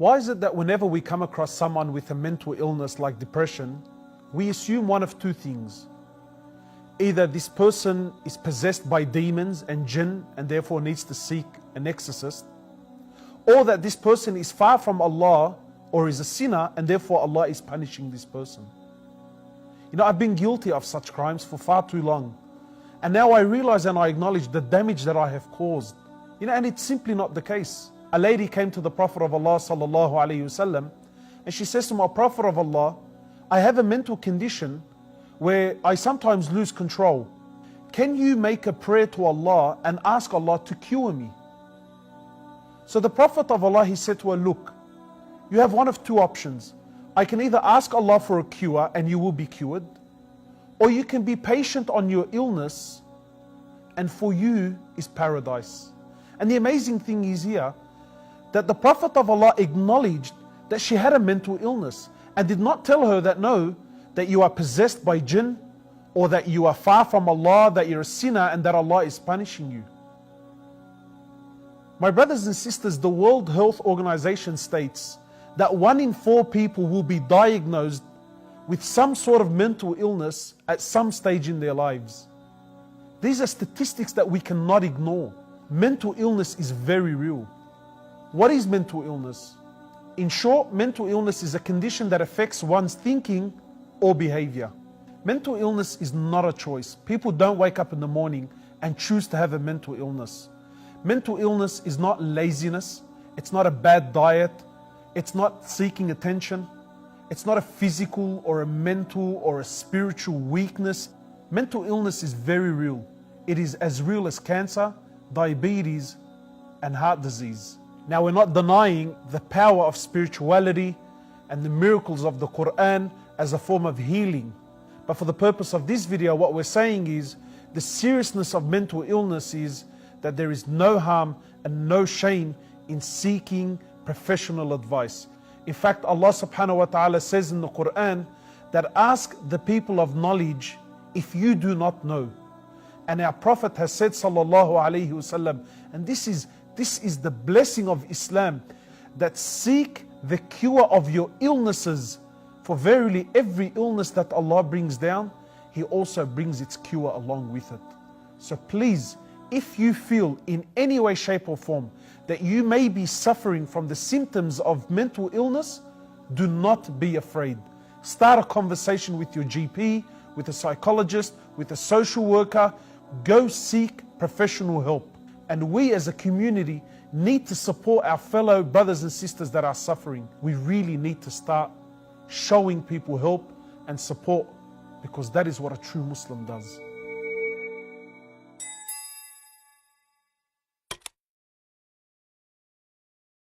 Why is it that whenever we come across someone with a mental illness like depression, we assume one of two things? Either this person is possessed by demons and jinn and therefore needs to seek an exorcist, or that this person is far from Allah or is a sinner and therefore Allah is punishing this person. You know, I've been guilty of such crimes for far too long. And now I realize and I acknowledge the damage that I have caused. You know, and it's simply not the case. A lady came to the Prophet of Allah sallallahu alaihi wasallam, and she says to him, Prophet of Allah, I have a mental condition where I sometimes lose control. Can you make a prayer to Allah and ask Allah to cure me? So the Prophet of Allah, he said to her, look, you have one of two options. I can either ask Allah for a cure and you will be cured, or you can be patient on your illness and for you is paradise. And the amazing thing is here that the Prophet of Allah acknowledged that she had a mental illness and did not tell her that no, that you are possessed by jinn, or that you are far from Allah, that you're a sinner and that Allah is punishing you. My brothers and sisters, the World Health Organization states that 1 in 4 people will be diagnosed with some sort of mental illness at some stage in their lives. These are statistics that we cannot ignore. Mental illness is very real. What is mental illness? In short, mental illness is a condition that affects one's thinking or behavior. Mental illness is not a choice. People don't wake up in the morning and choose to have a mental illness. Mental illness is not laziness. It's not a bad diet. It's not seeking attention. It's not a physical or a mental or a spiritual weakness. Mental illness is very real. It is as real as cancer, diabetes, and heart disease. Now, we're not denying the power of spirituality and the miracles of the Quran as a form of healing. But for the purpose of this video, what we're saying is the seriousness of mental illness is that there is no harm and no shame in seeking professional advice. In fact, Allah subhanahu wa ta'ala says in the Quran that ask the people of knowledge if you do not know. And our Prophet has said sallallahu alaihi wasallam, and this is the blessing of Islam, that seek the cure of your illnesses, for verily every illness that Allah brings down, He also brings its cure along with it. So please, if you feel in any way, shape or form that you may be suffering from the symptoms of mental illness, do not be afraid. Start a conversation with your GP, with a psychologist, with a social worker. Go seek professional help. And we as a community need to support our fellow brothers and sisters that are suffering. We really need to start showing people help and support, because that is what a true Muslim does.